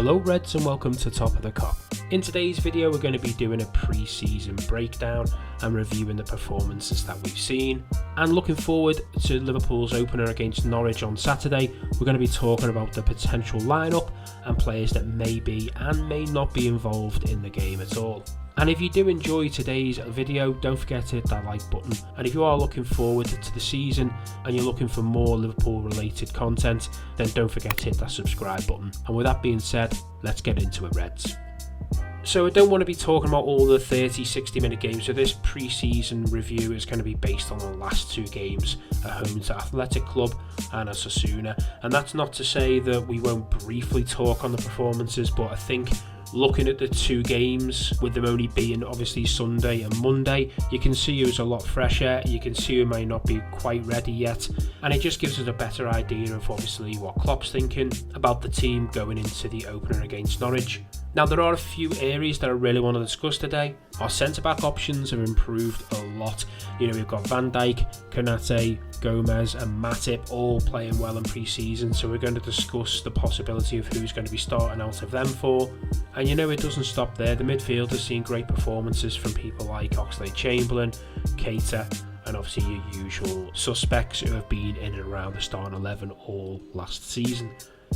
Hello Reds and welcome to Top of the Cop. In today's video we're going to be doing a pre-season breakdown and reviewing the performances that we've seen, and looking forward to Liverpool's opener against Norwich on Saturday. We're going to be talking about the potential lineup and players that may be and may not be involved in the game at all. And if you do enjoy today's video, don't forget to hit that like button. And if you are looking forward to the season and you're looking for more Liverpool related content, then don't forget to hit that subscribe button. And with that being said, let's get into it, Reds. So I don't want to be talking about all the 30-60 minute games, so this pre-season review is going to be based on the last two games at home to Athletic Club and Osasuna. And that's not to say that we won't briefly talk on the performances, but I think looking at the two games, with them only being obviously Sunday and Monday, you can see it was a lot fresher, you can see it might not be quite ready yet, and it just gives us a better idea of obviously what Klopp's thinking about the team going into the opener against Norwich. Now there are a few areas that I really want to discuss today. Our centre-back options have improved a lot. We've got Van Dijk, Konate, Gomez and Matip all playing well in pre-season, so we're going to discuss the possibility of who's going to be starting out of them for. And it doesn't stop there. The midfield has seen great performances from people like Oxlade-Chamberlain, Keita, and obviously your usual suspects who have been in and around the starting 11 all last season.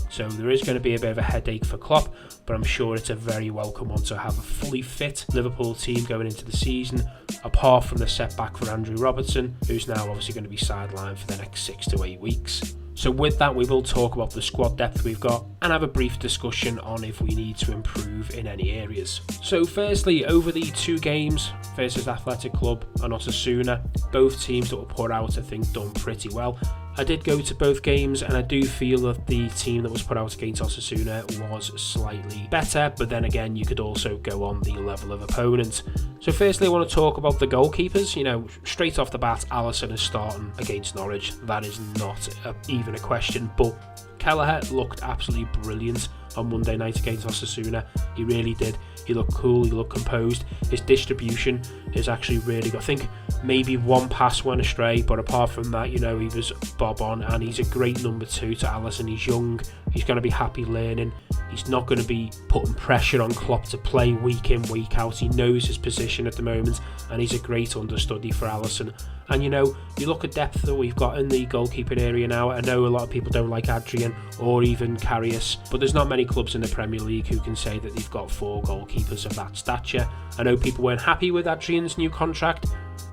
So there is going to be a bit of a headache for Klopp, but I'm sure it's a very welcome one to have a fully fit Liverpool team going into the season, apart from the setback for Andrew Robertson, who's now obviously going to be sidelined for the next 6 to 8 weeks. So with that, we will talk about the squad depth we've got and have a brief discussion on if we need to improve in any areas. So firstly, over the two games versus Athletic Club and Osasuna, both teams that were put out I think done pretty well. I did go to both games and I do feel that the team that was put out against Osasuna was slightly better, but then again you could also go on the level of opponent. So firstly I want to talk about the goalkeepers. Straight off the bat, Alisson is starting against Norwich. That is not even a question, but Kelleher looked absolutely brilliant on Monday night against Osasuna. He really did. He looked cool, he looked composed. His distribution is actually really good. I think maybe one pass went astray, but apart from that, he was bob on, and he's a great number 2 to Alisson. He's young, he's going to be happy learning. He's not going to be putting pressure on Klopp to play week in, week out. He knows his position at the moment, and he's a great understudy for Alisson. And you look at depth that we've got in the goalkeeping area now. I know a lot of people don't like Adrian or even Karius, but there's not many clubs in the Premier League who can say that they've got 4 goalkeepers of that stature. I know people weren't happy with Adrian's new contract,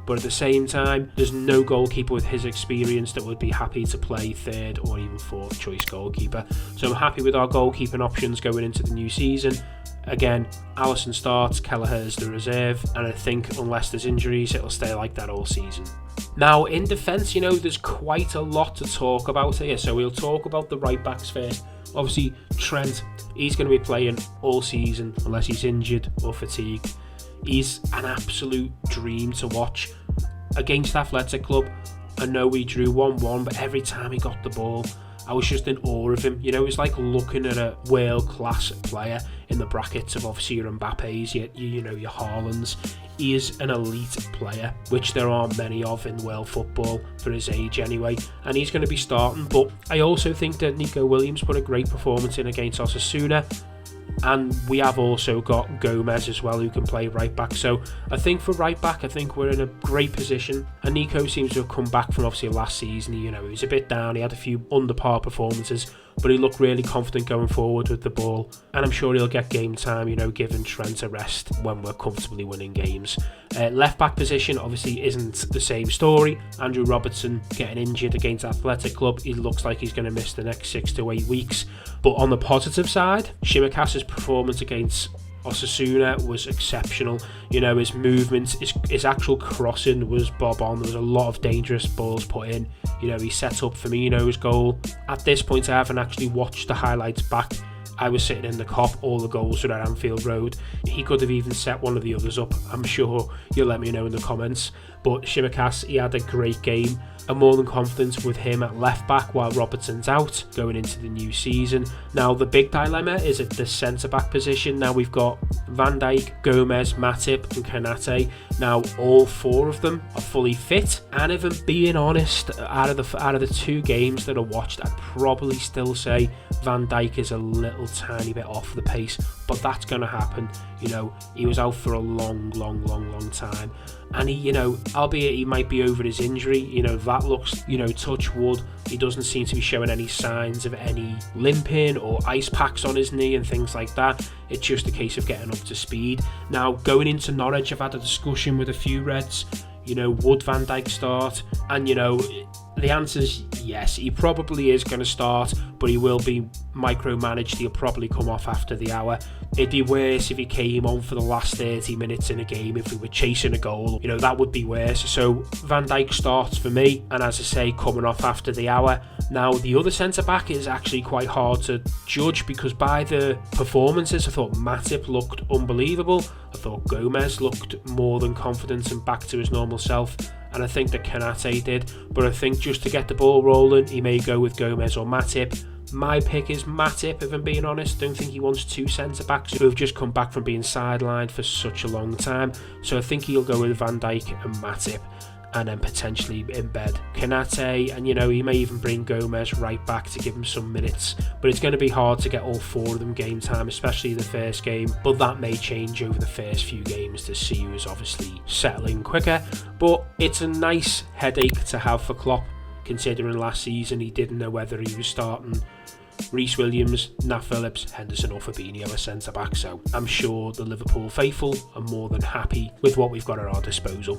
but at the same time, there's no goalkeeper with his experience that would be happy to play 3rd or even 4th choice goalkeeper. So I'm happy with our goalkeeping options going into the new season. Again, Alisson starts, Kelleher is the reserve, and I think unless there's injuries, it'll stay like that all season. Now, in defence, there's quite a lot to talk about here, so we'll talk about the right backs first. Obviously, Trent, he's going to be playing all season unless he's injured or fatigued. He's an absolute dream to watch. Against Athletic Club, I know we drew 1-1, but every time he got the ball, I was just in awe of him. It was like looking at a world-class player in the brackets of obviously your Mbappes, your Haalands. He is an elite player, which there aren't many of in world football for his age anyway, and he's going to be starting. But I also think that Nico Williams put a great performance in against Osasuna, and we have also got Gomez as well, who can play right back. So I think for right back, I think we're in a great position. And Nico seems to have come back from obviously last season. He was a bit down. He had a few under par performances, but he looked really confident going forward with the ball. And I'm sure he'll get game time, giving Trent a rest when we're comfortably winning games. Left back position obviously isn't the same story. Andrew Robertson getting injured against Athletic Club. He looks like he's going to miss the next 6 to 8 weeks. But on the positive side, Shimakasa's performance against Osasuna was exceptional. His movement, his actual crossing was bob on. There was a lot of dangerous balls put in. He set up Firmino's goal. At this point, I haven't actually watched the highlights back. I was sitting in the Kop, all the goals were at Anfield Road. He could have even set one of the others up. I'm sure you'll let me know in the comments. But Tsimikas, he had a great game. I'm more than confident with him at left back while Robertson's out going into the new season. Now the big dilemma is at the centre back position. Now we've got Van Dijk, Gomez, Matip and Konate. Now all 4 of them are fully fit, and if I'm being honest, out of the 2 games that I watched, I'd probably still say Van Dijk is a little tiny bit off the pace, but that's going to happen. You know, he was out for a long time, and he, you know, albeit he might be over his injury, you know, that looks, you know, touch wood, he doesn't seem to be showing any signs of any limping or ice packs on his knee and things like that. It's just a case of getting up to speed. Now going into Norwich, I've had a discussion with a few Reds, you know, would Van Dijk start? And you know, the answer's yes, he probably is going to start, but he will be micromanaged. He'll probably come off after the hour. It'd be worse if he came on for the last 30 minutes in a game if we were chasing a goal. You know, that would be worse. So Van Dijk starts for me, and as I say, coming off after the hour. Now the other centre-back is actually quite hard to judge, because by the performances, I thought Matip looked unbelievable. I thought Gomez looked more than confident and back to his normal self, and I think that Konate did. But I think just to get the ball rolling, he may go with Gomez or Matip. My pick is Matip, if I'm being honest. Don't think he wants 2 centre-backs who have just come back from being sidelined for such a long time. So I think he'll go with Van Dijk and Matip, and then potentially embed Konate, and you know, he may even bring Gomez right back to give him some minutes. But it's going to be hard to get all 4 of them game time, especially the first game, but that may change over the first few games to see who's obviously settling quicker. But it's a nice headache to have for Klopp, considering last season he didn't know whether he was starting Reece Williams, Nat Phillips, Henderson or Fabinho as centre-back. So I'm sure the Liverpool faithful are more than happy with what we've got at our disposal.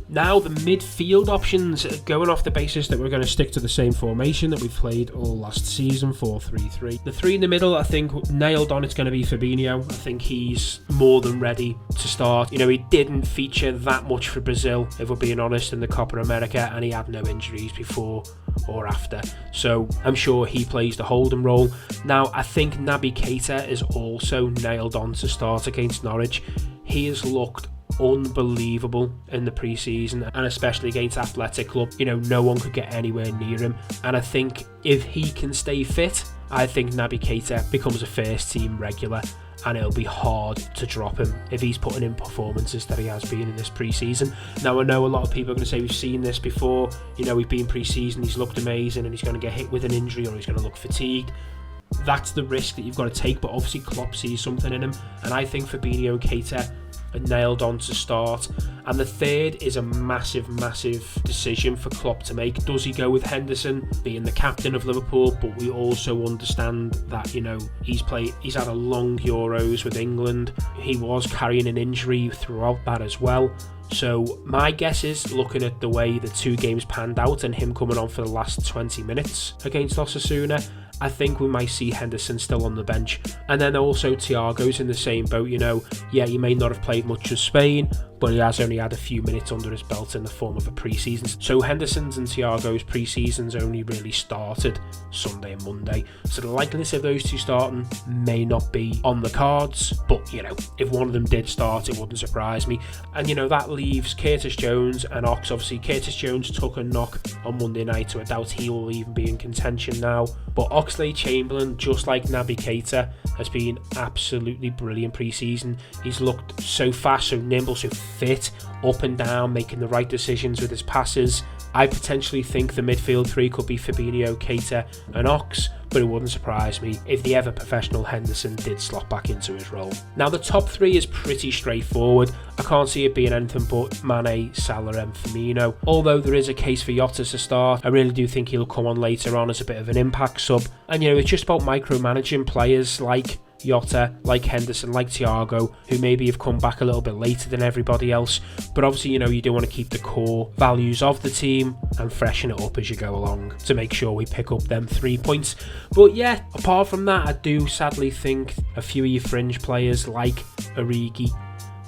Now the midfield options, going off the basis that we're going to stick to the same formation that we've played all last season, 4-3-3. The 3 in the middle, I think nailed on, it's going to be Fabinho. I think he's more than ready to start. You know, he didn't feature that much for Brazil, if we're being honest, in the Copa America, and he had no injuries before or after. So I'm sure he plays the holding role. Now I think Naby Keita is also nailed on to start against Norwich. He has looked unbelievable in the pre-season, and especially against Athletic Club. You know, no one could get anywhere near him, and I think if he can stay fit, I think Naby Keita becomes a first team regular, and it'll be hard to drop him if he's putting in performances that he has been in this pre-season. Now I know a lot of people are going to say we've seen this before, you know, we've been pre-season, he's looked amazing and he's going to get hit with an injury or he's going to look fatigued. That's the risk that you've got to take, but obviously Klopp sees something in him, and I think Fabinho and Keita are nailed on to start. And the third is a massive decision for Klopp to make. Does he go with Henderson being the captain of Liverpool? But we also understand that, you know, he's had a long Euros with England. He was carrying an injury throughout that as well. So my guess is, looking at the way the 2 games panned out and him coming on for the last 20 minutes against Osasuna, I think we might see Henderson still on the bench. And then also Thiago's in the same boat, you know. Yeah, he may not have played much for Spain, but he has only had a few minutes under his belt in the form of a pre-season. So Henderson's and Thiago's pre-seasons only really started Sunday and Monday. So the likeliness of those 2 starting may not be on the cards, but you know, if one of them did start, it wouldn't surprise me. And you know, that leaves Curtis Jones and Ox. Obviously Curtis Jones took a knock on Monday night, so I doubt he will even be in contention now. But Oxlade-Chamberlain, just like Naby Keita, has been absolutely brilliant pre-season. He's looked so fast, so nimble, so fit, up and down, making the right decisions with his passes. I potentially think the midfield 3 could be Fabinho, Keita and Ox, but it wouldn't surprise me if the ever professional Henderson did slot back into his role. Now the top 3 is pretty straightforward. I can't see it being anything but Mane, Salah and Firmino. Although there is a case for Jota to start, I really do think he'll come on later on as a bit of an impact sub. And you know, it's just about micromanaging players like Jota, like Henderson, like Thiago, who maybe have come back a little bit later than everybody else. But obviously, you know, you do want to keep the core values of the team and freshen it up as you go along to make sure we pick up them 3 points. But yeah, apart from that, I do sadly think a few of your fringe players like Origi,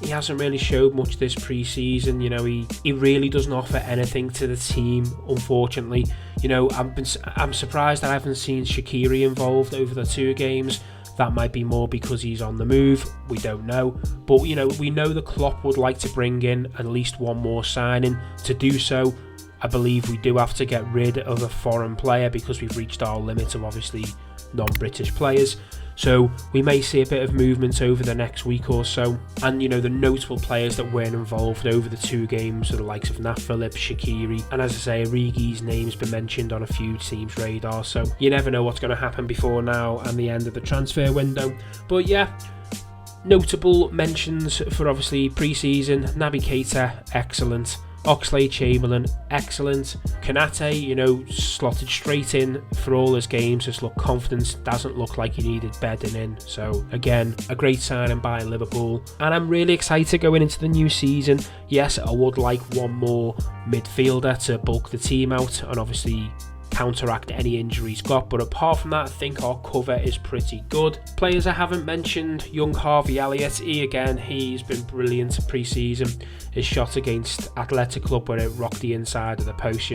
he hasn't really showed much this pre-season. You know, he really doesn't offer anything to the team, unfortunately. You know, I'm surprised that I haven't seen Shaqiri involved over the 2 games. That might be more because he's on the move, we don't know. But we know that Klopp would like to bring in at least one more signing. To do so, I believe we do have to get rid of a foreign player because we've reached our limit of obviously non-British players. So we may see a bit of movement over the next week or so. And the notable players that weren't involved over the 2 games are the likes of Nat Phillips, Shaqiri, and as I say, Origi's name's been mentioned on a few teams' radar. So you never know what's going to happen before now and the end of the transfer window. But yeah, notable mentions for obviously pre-season: Naby Keita, excellent. Oxlade-Chamberlain, excellent. Konate, slotted straight in for all his games. Just look confident, doesn't look like he needed bedding in. So again, a great signing by Liverpool. And I'm really excited going into the new season. Yes, I would like one more midfielder to bulk the team out and obviously counteract any injuries got, but apart from that, I think our cover is pretty good. Players I haven't mentioned: young Harvey Elliott. He's been brilliant pre-season. His shot against Athletic Club where it rocked the inside of the post,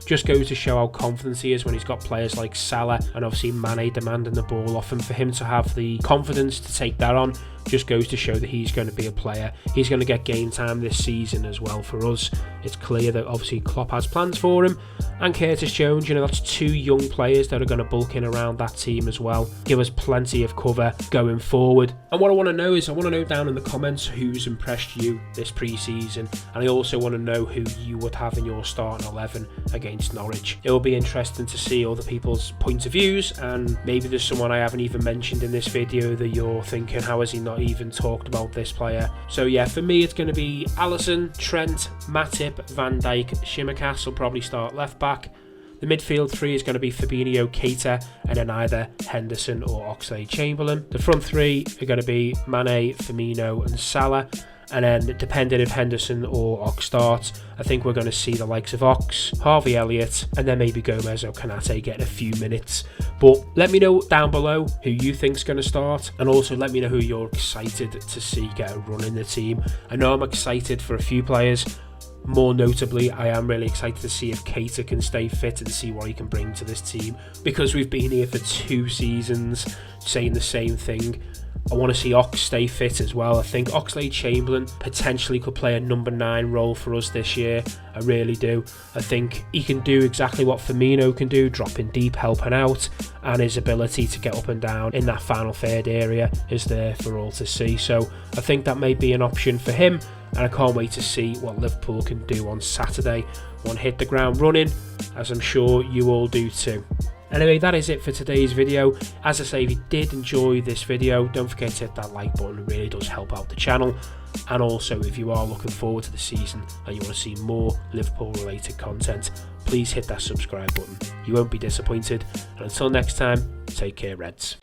just goes to show how confident he is when he's got players like Salah and obviously Mane demanding the ball off him. For him to have the confidence to take that on just goes to show that he's going to be a player. He's going to get game time this season as well for us. It's clear that obviously Klopp has plans for him. And Curtis Jones, that's 2 young players that are going to bulk in around that team as well. Give us plenty of cover going forward. And what I want to know is, I want to know down in the comments who's impressed you this pre-season. And I also want to know who you would have in your starting 11 against Norwich. It will be interesting to see other people's points of views, and maybe there's someone I haven't even mentioned in this video that you're thinking, how has he not even talked about this player? So yeah, for me it's going to be Alisson, Trent, Matip, Van Dijk, Shimaka's will probably start left back. The midfield 3 is going to be Fabinho, Keita, and then either Henderson or Oxlade-Chamberlain. The front 3 are going to be Mane, Firmino and Salah. And then, depending if Henderson or Ox starts, I think we're going to see the likes of Ox, Harvey Elliott, and then maybe Gomez or Konate getting a few minutes. But let me know down below who you think's going to start, and also let me know who you're excited to see get a run in the team. I know I'm excited for a few players. More notably, I am really excited to see if Keita can stay fit and see what he can bring to this team, because we've been here for 2 seasons saying the same thing. I want to see Ox stay fit as well. I think Oxlade-Chamberlain potentially could play a number 9 role for us this year. I really do. I think he can do exactly what Firmino can do, dropping deep, helping out, and his ability to get up and down in that final third area is there for all to see. So I think that may be an option for him, and I can't wait to see what Liverpool can do on Saturday. One hit the ground running, as I'm sure you all do too. Anyway, that is it for today's video. As I say, if you did enjoy this video, don't forget to hit that like button. It really does help out the channel. And also, if you are looking forward to the season and you want to see more Liverpool related content, please hit that subscribe button. You won't be disappointed. And until next time, take care, Reds.